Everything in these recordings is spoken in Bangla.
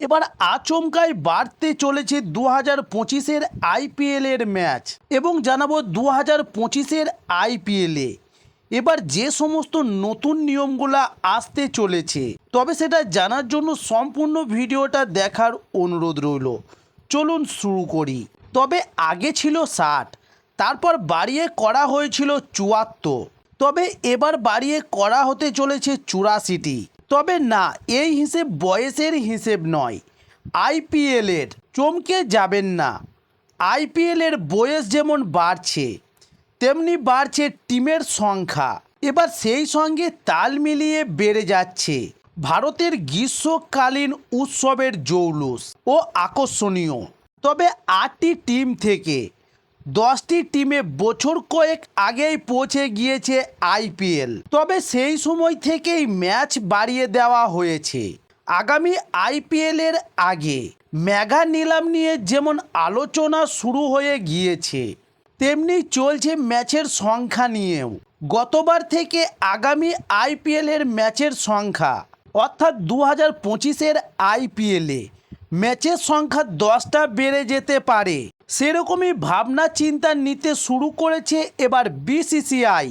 এবার আচমকাই বাড়তে চলেছে 2025-এর আইপিএলের ম্যাচ এবং জানাবো 2025-এর আইপিএলে এবার যে সমস্ত নতুন নিয়মগুলো আসতে চলেছে, তবে সেটা জানার জন্য সম্পূর্ণ ভিডিওটা দেখার অনুরোধ রইল। চলুন শুরু করি। তবে আগে ছিল 60, তারপর বাড়িয়ে করা হয়েছিল 74, তবে এবার বাড়িয়ে করা হতে চলেছে 84টি। তবে না, এই হিসেব বয়সের হিসেব নয়। আইপিএলের চমকে যাবেন না, আইপিএলের বয়স যেমন বাড়ছে তেমনি বাড়ছে টিমের সংখ্যা। এবার সেই সঙ্গে তাল মিলিয়ে বেড়ে যাচ্ছে ভারতের গ্রীষ্মকালীন উৎসবের জৌলুস ও আকর্ষণীয়। তবে 8টি টিম থেকে 10টি টিমে বছর কয়েক আগেই পৌঁছে গিয়েছে আইপিএল। তবে সেই সময় থেকেই ম্যাচ বাড়িয়ে দেওয়া হয়েছে। আগামী আইপিএলের আগে মেগা নিলাম নিয়ে যেমন আলোচনা শুরু হয়ে গিয়েছে, তেমনি চলছে ম্যাচের সংখ্যা নিয়েও। গতবার থেকে আগামী আইপিএলের ম্যাচের সংখ্যা অর্থাৎ 2025-এর আইপিএলে ম্যাচের সংখ্যা 10টা বেড়ে যেতে পারে, সেরকমই ভাবনা চিন্তা নিতে শুরু করেছে এবার বিসিসিআই।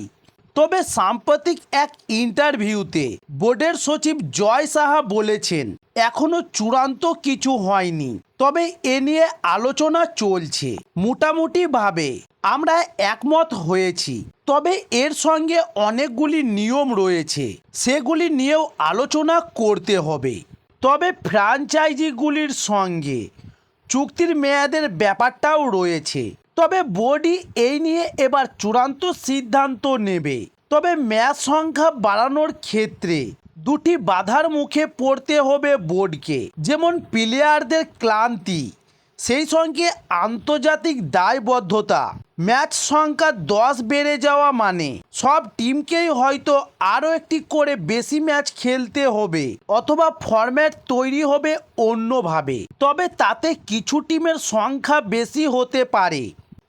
তবে সাম্প্রতিক এক ইন্টারভিউতে বোর্ডের সচিব জয় সাহা বলেছেন এখনো চূড়ান্ত কিছু হয়নি, তবে এ নিয়ে আলোচনা চলছে। মোটামুটিভাবে আমরা একমত হয়েছি, তবে এর সঙ্গে অনেকগুলি নিয়ম রয়েছে, সেগুলি নিয়েও আলোচনা করতে হবে। তবে ফ্র্যাঞ্চাইজিগুলির সঙ্গে চুক্তির মেয়াদের ব্যাপারটাও রয়েছে। তবে বোর্ডই এই নিয়ে এবার চূড়ান্ত সিদ্ধান্ত নেবে। তবে ম্যাচ সংখ্যা বাড়ানোর ক্ষেত্রে দুটি বাধার মুখে পড়তে হবে বোর্ডকে, যেমন প্লেয়ারদের ক্লান্তি, সেই সঙ্গে আন্তর্জাতিক দায়বদ্ধতা। ম্যাচ সংখ্যা 10 বেড়ে যাওয়া মানে সব টিমকেই হয়তো আরও একটি করে বেশি ম্যাচ খেলতে হবে, অথবা ফরম্যাট তৈরি হবে অন্যভাবে। তবে তাতে কিছু টিমের সংখ্যা বেশি হতে পারে,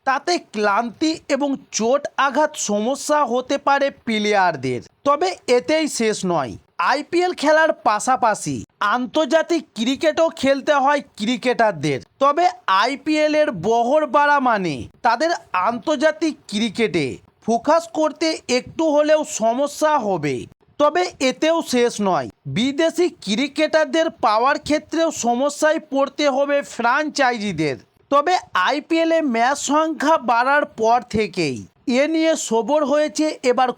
তাতে ক্লান্তি এবং চোট আঘাত সমস্যা হতে পারে প্লেয়ারদের। তবে এতেই শেষ নয়, আইপিএল খেলার পাশাপাশি আন্তর্জাতিক ক্রিকেটও খেলতে হয় ক্রিকেটারদের। তবে আইপিএলের বহর বাড়া মানে তাদের আন্তর্জাতিক ক্রিকেটে ফোকাস করতে একটু হলেও সমস্যা হবে। তবে এতেও শেষ নয়, বিদেশি ক্রিকেটারদের পাওয়ার ক্ষেত্রেও সমস্যায় পড়তে হবে ফ্র্যাঞ্চাইজিদের। তবে আইপিএলে ম্যাচ সংখ্যা বাড়ার পর থেকেই এ নিয়ে সরব হয়েছে এবার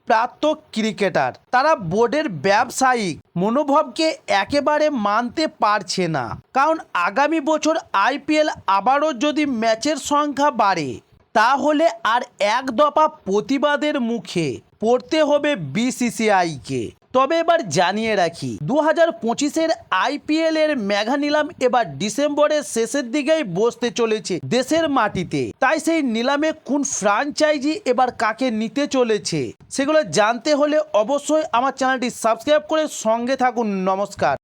প্রাক্তন ক্রিকেটার। তারা বোর্ডের ব্যবসায়িক মনোভাবকে একেবারে মানতে পারছে না, কারণ আগামী বছর আইপিএল আবারও যদি ম্যাচের সংখ্যা বাড়ে তাহলে আর এক দফা প্রতিবাদের মুখে পড়তে হবে বিসিসিআইকে। তবে এবার জানিয়ে রাখি, 2025-এর আইপিএলের মেগা নিলাম এবার ডিসেম্বরের শেষের দিকেই বসতে চলেছে দেশের মাটিতে। তাই সেই নিলামে কোন ফ্র্যাঞ্চাইজি এবার কাকে নিতে চলেছে সেগুলো জানতে হলে অবশ্যই আমার চ্যানেলটি সাবস্ক্রাইব করে সঙ্গে থাকুন। নমস্কার।